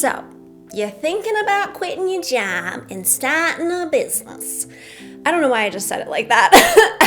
So, you're thinking about quitting your job and starting a business. I don't know why I just said it like that.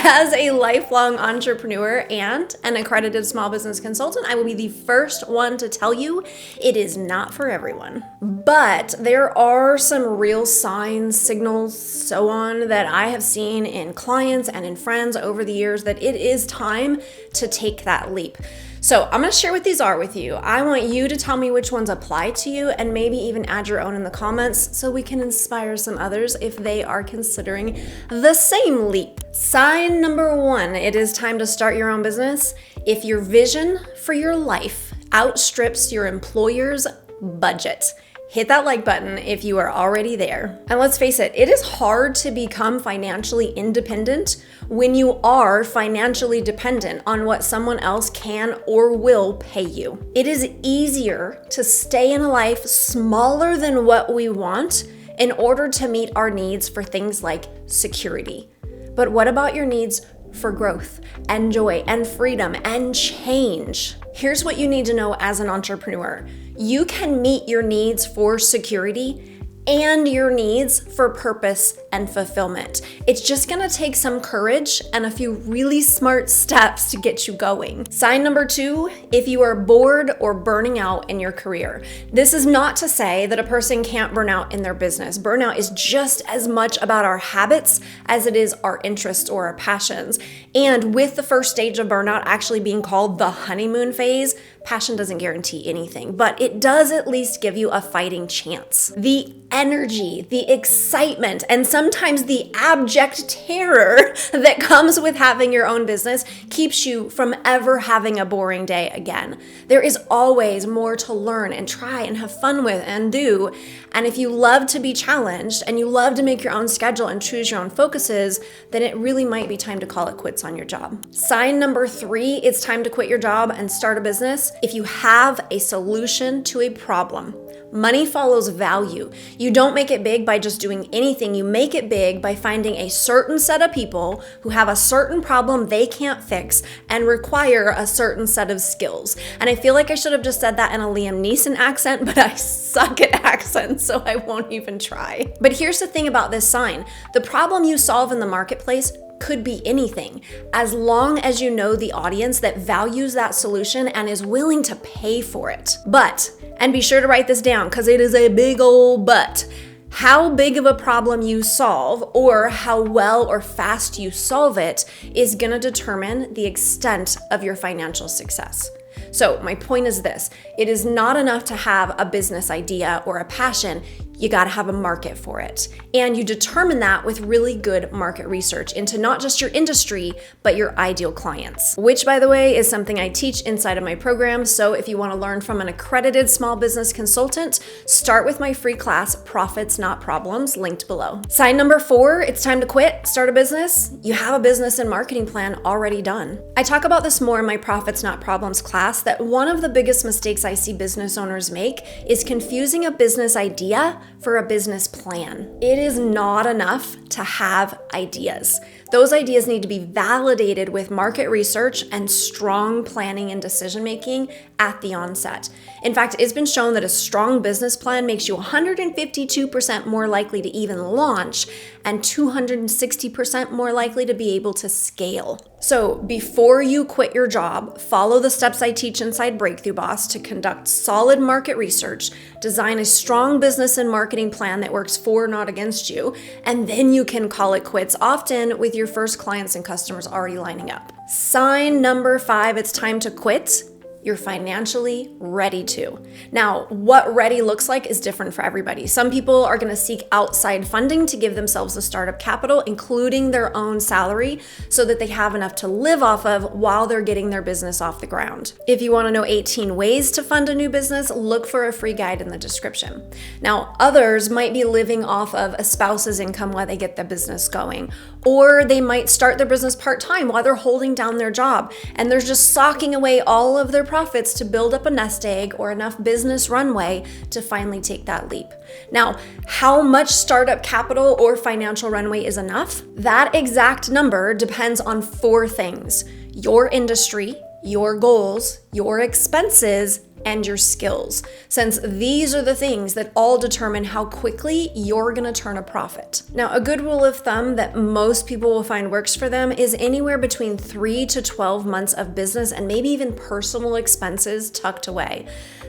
As a lifelong entrepreneur and an accredited small business consultant, I will be the first one to tell you it is not for everyone. But there are some real signs, signals, so on that I have seen in clients and in friends over the years that it is time to take that leap. So I'm going to share what these are with you. I want you to tell me which ones apply to you and maybe even add your own in the comments so we can inspire some others if they are considering the same leap. Sign number 1, it is time to start your own business if your vision for your life outstrips your employer's budget. Hit that like button if you are already there. And let's face it, it is hard to become financially independent when you are financially dependent on what someone else can or will pay you. It is easier to stay in a life smaller than what we want in order to meet our needs for things like security. But what about your needs for growth and joy and freedom and change? Here's what you need to know as an entrepreneur. You can meet your needs for security and your needs for purpose and fulfillment. It's just gonna take some courage and a few really smart steps to get you going. Sign number 2, if you are bored or burning out in your career. This is not to say that a person can't burn out in their business. Burnout is just as much about our habits as it is our interests or our passions. And with the first stage of burnout actually being called the honeymoon phase, passion doesn't guarantee anything, but it does at least give you a fighting chance. The energy, the excitement, and sometimes the abject terror that comes with having your own business keeps you from ever having a boring day again. There is always more to learn and try and have fun with and do. And if you love to be challenged and you love to make your own schedule and choose your own focuses, then it really might be time to call it quits on your job. Sign number 3, it's time to quit your job and start a business if you have a solution to a problem. Money follows value. You don't make it big by just doing anything. You make it big by finding a certain set of people who have a certain problem they can't fix and require a certain set of skills. And I feel like I should have just said that in a Liam Neeson accent, but I suck at accents, so I won't even try. But here's the thing about this sign. The problem you solve in the marketplace could be anything, as long as you know the audience that values that solution and is willing to pay for it. But, and be sure to write this down because it is a big old but, how big of a problem you solve or how well or fast you solve it is going to determine the extent of your financial success. So my point is this, it is not enough to have a business idea or a passion. You got to have a market for it. And you determine that with really good market research into not just your industry, but your ideal clients, which by the way is something I teach inside of my program. So if you want to learn from an accredited small business consultant, start with my free class, Profits Not Problems, linked below. Sign number 4, it's time to quit, start a business. You have a business and marketing plan already done. I talk about this more in my Profits Not Problems class, that one of the biggest mistakes I see business owners make is confusing a business idea for a business plan. It is not enough to have ideas. Those ideas need to be validated with market research and strong planning and decision making at the onset. In fact, it's been shown that a strong business plan makes you 152% more likely to even launch and 260% more likely to be able to scale. So before you quit your job, follow the steps I teach inside Breakthrough Boss to conduct solid market research, design a strong business and marketing plan that works for, not against you, and then you can call it quits, often with your first clients and customers already lining up. Sign number 5, it's time to quit. You're financially ready to. Now, what ready looks like is different for everybody. Some people are going to seek outside funding to give themselves a startup capital, including their own salary, so that they have enough to live off of while they're getting their business off the ground. If you want to know 18 ways to fund a new business, look for a free guide in the description. Now, others might be living off of a spouse's income while they get the business going, or they might start their business part-time while they're holding down their job, and they're just socking away all of their profits to build up a nest egg or enough business runway to finally take that leap. Now, how much startup capital or financial runway is enough? That exact number depends on 4 things: your industry, your goals, your expenses, and your skills, since these are the things that all determine how quickly you're gonna turn a profit. Now, a good rule of thumb that most people will find works for them is anywhere between 3 to 12 months of business and maybe even personal expenses tucked away.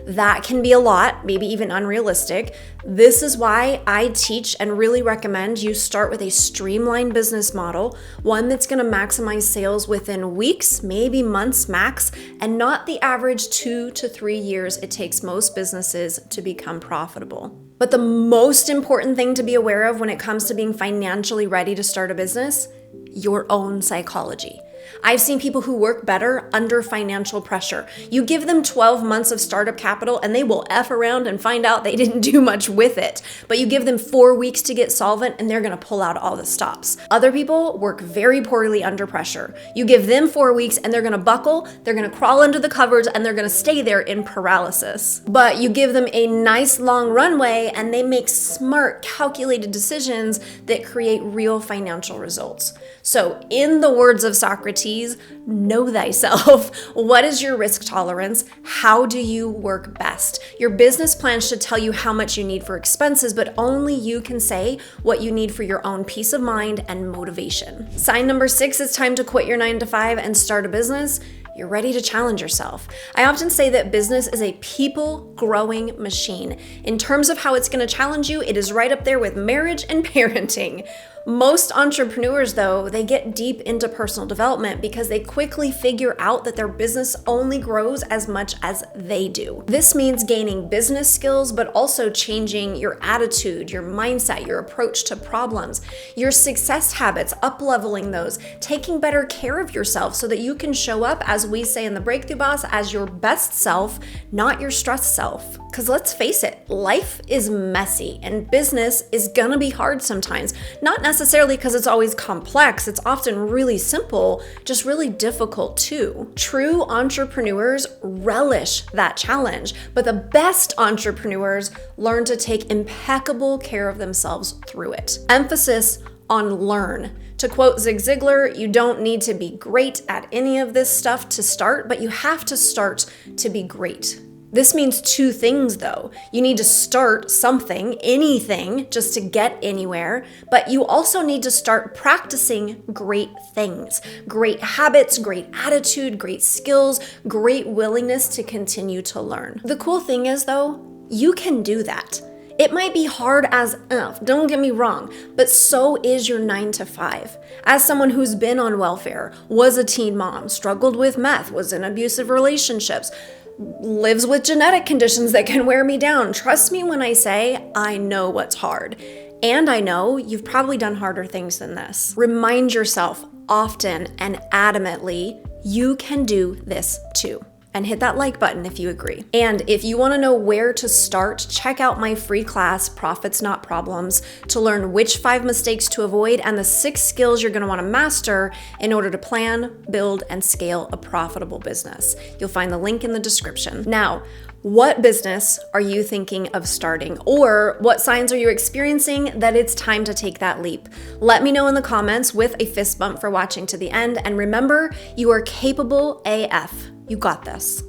That can be a lot, maybe even unrealistic. This is why I teach and really recommend you start with a streamlined business model, one that's gonna maximize sales within weeks, maybe months max, and not the average 2 to 3 years it takes most businesses to become profitable. But the most important thing to be aware of when it comes to being financially ready to start a business, your own psychology. I've seen people who work better under financial pressure. You give them 12 months of startup capital and they will F around and find out they didn't do much with it. But you give them 4 weeks to get solvent and they're gonna pull out all the stops. Other people work very poorly under pressure. You give them 4 weeks and they're gonna buckle, they're gonna crawl under the covers, and they're gonna stay there in paralysis. But you give them a nice long runway and they make smart, calculated decisions that create real financial results. So in the words of Socrates, know thyself. What is your risk tolerance? How do you work best? Your business plan should tell you how much you need for expenses, but only you can say what you need for your own peace of mind and motivation. Sign number 6 is time to quit your 9 to 5 and start a business. You're ready to challenge yourself. I often say that business is a people-growing machine. In terms of how it's gonna challenge you, it is right up there with marriage and parenting. Most entrepreneurs, though, they get deep into personal development because they quickly figure out that their business only grows as much as they do. This means gaining business skills, but also changing your attitude, your mindset, your approach to problems, your success habits, up-leveling those, taking better care of yourself so that you can show up, as we say in the Breakthrough Boss, as your best self, not your stressed self. Because let's face it, life is messy and business is gonna be hard sometimes. Not necessarily because it's always complex, it's often really simple, just really difficult too. True entrepreneurs relish that challenge, but the best entrepreneurs learn to take impeccable care of themselves through it. Emphasis on learn. To quote Zig Ziglar, you don't need to be great at any of this stuff to start, but you have to start to be great. This means 2 things though. You need to start something, anything, just to get anywhere, but you also need to start practicing great things, great habits, great attitude, great skills, great willingness to continue to learn. The cool thing is though, you can do that. It might be hard as F, don't get me wrong, but so is your 9 to 5. As someone who's been on welfare, was a teen mom, struggled with meth, was in abusive relationships, lives with genetic conditions that can wear me down. Trust me when I say I know what's hard. And I know you've probably done harder things than this. Remind yourself often and adamantly, you can do this too. And hit that like button if you agree. And if you want to know where to start, check out my free class, Profits Not Problems, to learn which 5 mistakes to avoid and the 6 skills you're going to want to master in order to plan, build, and scale a profitable business. You'll find the link in the description. Now, what business are you thinking of starting? Or what signs are you experiencing that it's time to take that leap? Let me know in the comments with a fist bump for watching to the end. And remember, you are capable AF. You got this.